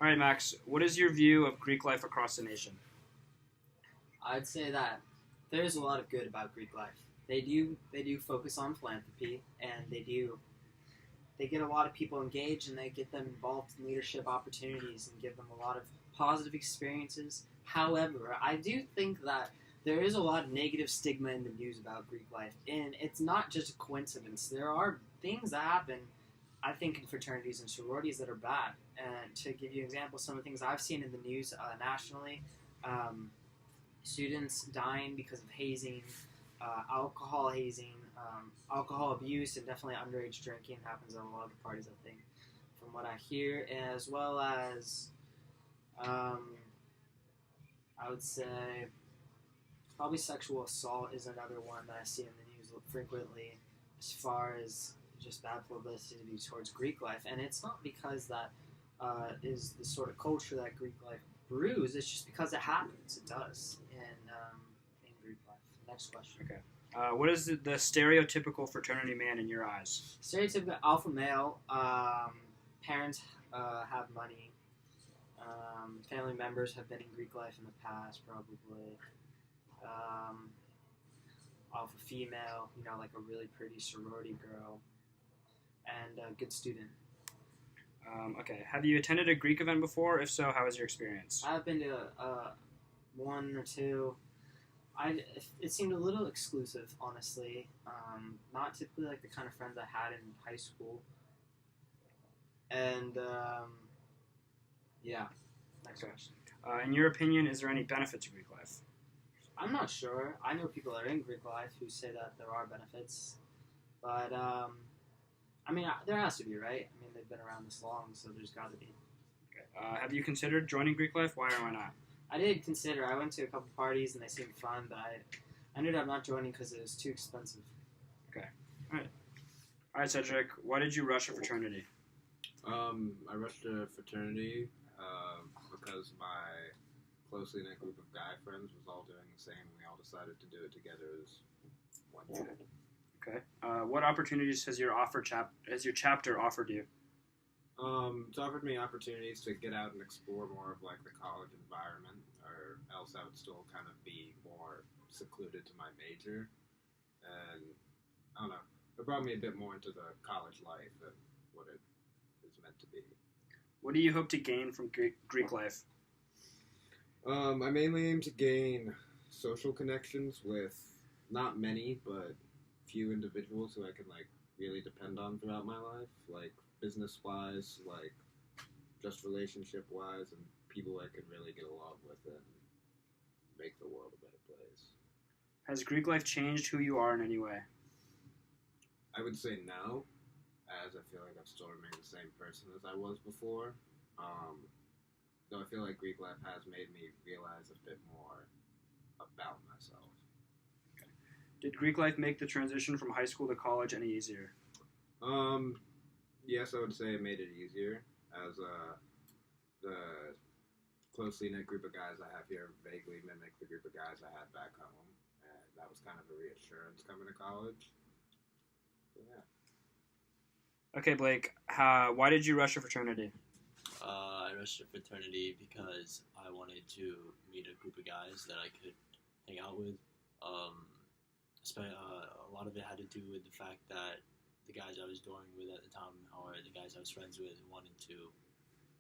All right, Max. What is your view of Greek life across the nation? I'd say that there's a lot of good about Greek life. They do focus on philanthropy, and they get a lot of people engaged, and they get them involved in leadership opportunities and give them a lot of positive experiences. However, I do think that there is a lot of negative stigma in the news about Greek life, and it's not just a coincidence. There are things that happen, I think, in fraternities and sororities that are bad. And to give you an example, some of the things I've seen in the news nationally, um, students dying because of hazing, alcohol hazing, alcohol abuse, and definitely underage drinking happens at a lot of the parties, I think, from what I hear, as well as um, I would say probably sexual assault is another one that I see in the news frequently, as far as just bad publicity towards Greek life. And it's not because that is the sort of culture that Greek life brews. It's just because it happens. It does in Greek life. Next question. Okay. What is the stereotypical fraternity man in your eyes? Stereotypical alpha male. Parents have money. Family members have been in Greek life in the past, probably. Alpha female, like a really pretty sorority girl, and a good student. Okay. Have you attended a Greek event before? If so, how was your experience? I've been to one or two. It seemed a little exclusive, honestly. Not typically like the kind of friends I had in high school. And yeah, next Okay. question. In your opinion, is there any benefit to Greek life? I'm not sure. I know people that are in Greek life who say that there are benefits, but I mean, there has to be, right? I mean, they've been around this long, so there's got to be. Okay. Have you considered joining Greek life? Why or why not? I did consider. I went to a couple parties and they seemed fun, but I ended up not joining because it was too expensive. Okay. All right, Cedric. Why did you rush a fraternity? I rushed a fraternity because my closely knit group of guy friends was all doing the same, and we all decided to do it together as one unit. Okay. What opportunities has your chapter offered you? It's offered me opportunities to get out and explore more of like the college environment, or else I would still kind of be more secluded to my major. And I don't know, it brought me a bit more into the college life and what it is meant to be. What do you hope to gain from Greek life? I mainly aim to gain social connections with not many, but few individuals who I can like really depend on throughout my life, like business-wise, like just relationship-wise, and people I can really get along with and make the world a better place. Has Greek life changed who you are in any way? I would say no, as I feel like I've still remained the same person as I was before. Though I feel like Greek life has made me realize a bit more about myself. Did Greek life make the transition from high school to college any easier? Yes, I would say it made it easier, as the closely knit group of guys I have here vaguely mimic the group of guys I had back home, and that was kind of a reassurance coming to college. So, yeah. Okay, Blake. Why did you rush a fraternity? I rushed a fraternity because I wanted to meet a group of guys that I could hang out with. A lot of it had to do with the fact that the guys I was dorming with at the time, or the guys I was friends with, wanted to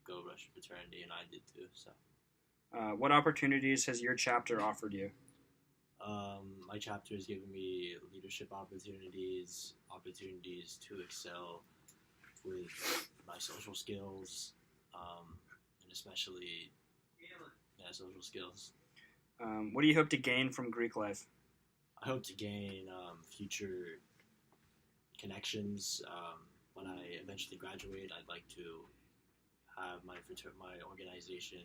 go rush a fraternity, and I did too. So, what opportunities has your chapter offered you? my chapter has given me leadership opportunities to excel with my social skills, and especially social skills. What do you hope to gain from Greek life? I hope to gain future connections. When I eventually graduate, I'd like to have my organization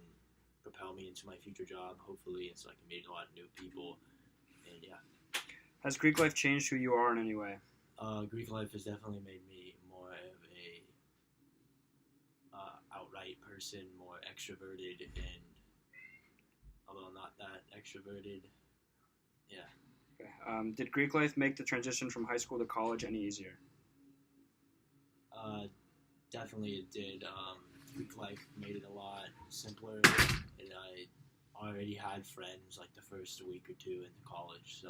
propel me into my future job, hopefully, and so I can meet a lot of new people. And yeah. Has Greek life changed who you are in any way? Greek life has definitely made me more of a outright person, more extroverted, and although not that extroverted, yeah. Okay. Did Greek life make the transition from high school to college any easier? Definitely it did. Greek life made it a lot simpler, and I already had friends like the first week or two into college. So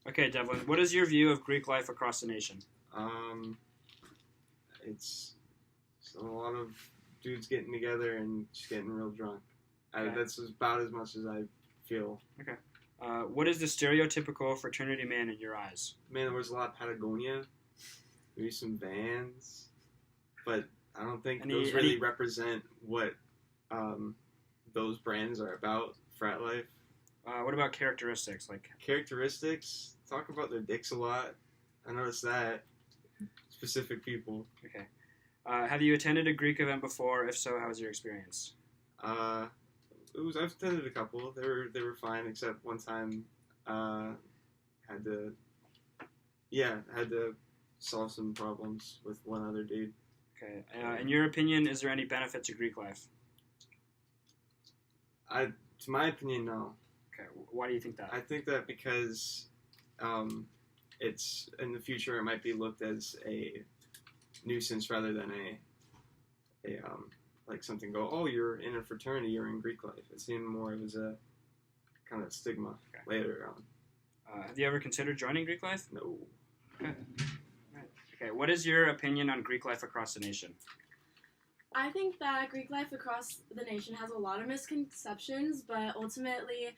Okay, Devlin, what is your view of Greek life across the nation? It's a lot of dudes getting together and just getting real drunk. Okay. That's about as much as I feel. What is the stereotypical fraternity man in your eyes? Man, there was a lot of Patagonia, maybe some Vans, but I don't think those really represent what those brands are about. Frat life. What about characteristics? Like Characteristics. Talk about their dicks a lot. I noticed that. Specific people. Okay. Have you attended a Greek event before? If so, how was your experience? I've attended a couple. They were fine, except one time had to solve some problems with one other dude. Okay. In your opinion, is there any benefit to Greek life? To my opinion, no. Okay. Why do you think that? I think that because it's in the future it might be looked as a nuisance rather than a like something you're in a fraternity, you're in Greek life. It seemed more it was a kind of stigma later on. Have you ever considered joining Greek life? No. Okay. Right. Okay. What is your opinion on Greek life across the nation? I think that Greek life across the nation has a lot of misconceptions, but ultimately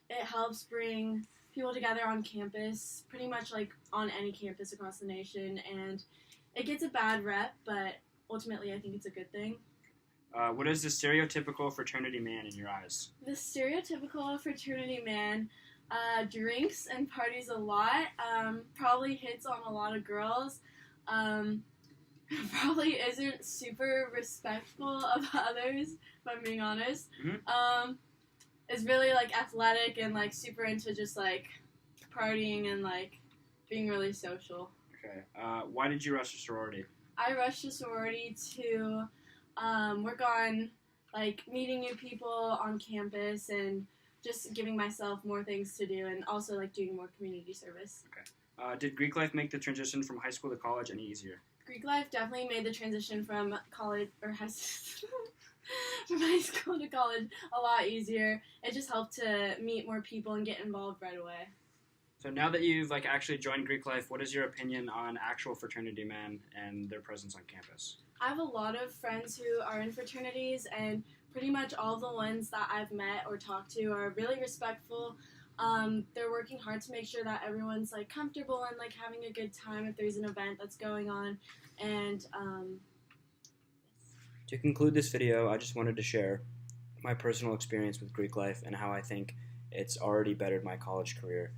it helps bring people together on campus, pretty much like on any campus across the nation, and it gets a bad rep, but ultimately I think it's a good thing. What is the stereotypical fraternity man in your eyes? The stereotypical fraternity man drinks and parties a lot, probably hits on a lot of girls, probably isn't super respectful of others, if I'm being honest. Mm-hmm. Is really like athletic and like super into just like partying and like being really social. Okay. Why did you rush a sorority? I rushed a sorority to work on like meeting new people on campus and just giving myself more things to do, and also like doing more community service. Okay. Did Greek life make the transition from high school to college any easier? Greek life definitely made the transition from college or high from high school to college a lot easier. It just helped to meet more people and get involved right away. So now that you've like actually joined Greek life, what is your opinion on actual fraternity men and their presence on campus? I have a lot of friends who are in fraternities, and pretty much all the ones that I've met or talked to are really respectful. They're working hard to make sure that everyone's like comfortable and like having a good time if there's an event that's going on. And to conclude this video, I just wanted to share my personal experience with Greek life and how I think it's already bettered my college career.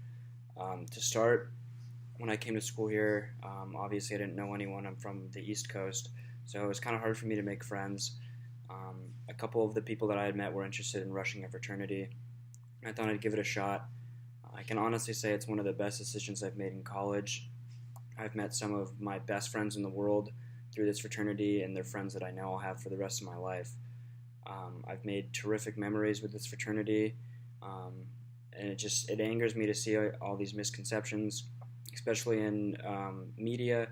To start, when I came to school here, obviously I didn't know anyone. I'm from the East Coast, so it was kind of hard for me to make friends. A couple of the people that I had met were interested in rushing a fraternity. I thought I'd give it a shot. I can honestly say it's one of the best decisions I've made in college. I've met some of my best friends in the world through this fraternity, and they're friends that I know I'll have for the rest of my life. I've made terrific memories with this fraternity, and it angers me to see all these misconceptions, especially in media.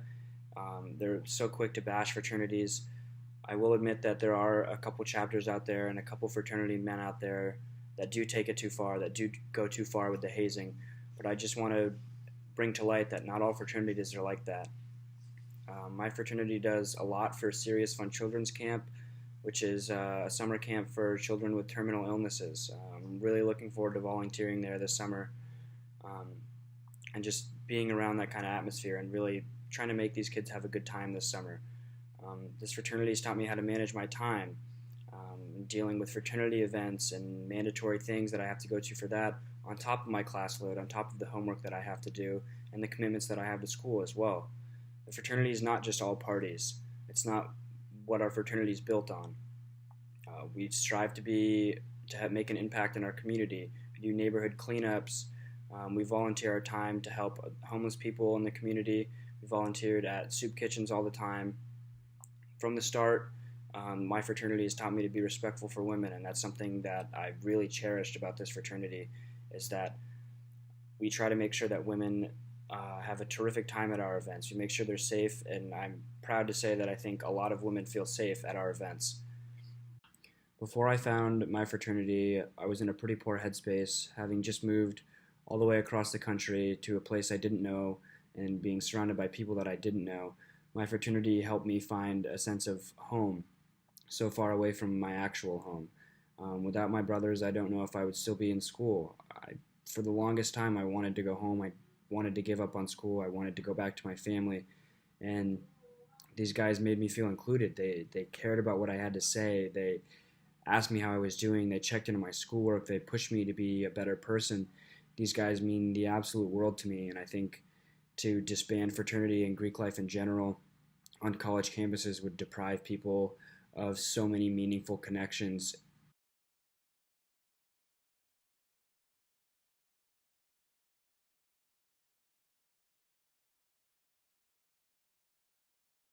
They're so quick to bash fraternities. I will admit that there are a couple chapters out there and a couple fraternity men out there that do take it too far, that do go too far with the hazing. But I just want to bring to light that not all fraternities are like that. My fraternity does a lot for Serious Fun Children's Camp, which is a summer camp for children with terminal illnesses. I'm really looking forward to volunteering there this summer, and just being around that kind of atmosphere and really trying to make these kids have a good time this summer. This fraternity has taught me how to manage my time, dealing with fraternity events and mandatory things that I have to go to for that, on top of my class load, on top of the homework that I have to do, and the commitments that I have to school as well. The fraternity is not just all parties. It's not what our fraternity is built on. We strive to make an impact in our community. We do neighborhood cleanups. We volunteer our time to help homeless people in the community. We volunteered at soup kitchens all the time. From the start, my fraternity has taught me to be respectful for women, and that's something that I've really cherished about this fraternity, is that we try to make sure that women have a terrific time at our events. We make sure they're safe, and I'm proud to say that I think a lot of women feel safe at our events. Before I found my fraternity, I was in a pretty poor headspace, having just moved all the way across the country to a place I didn't know and being surrounded by people that I didn't know. My fraternity helped me find a sense of home so far away from my actual home. Without my brothers, I don't know if I would still be in school. For the longest time, I wanted to go home. I wanted to give up on school. I wanted to go back to my family. And these guys made me feel included. They cared about what I had to say. They asked me how I was doing. They checked into my schoolwork. They pushed me to be a better person. These guys mean the absolute world to me. And I think to disband fraternity and Greek life in general on college campuses would deprive people of so many meaningful connections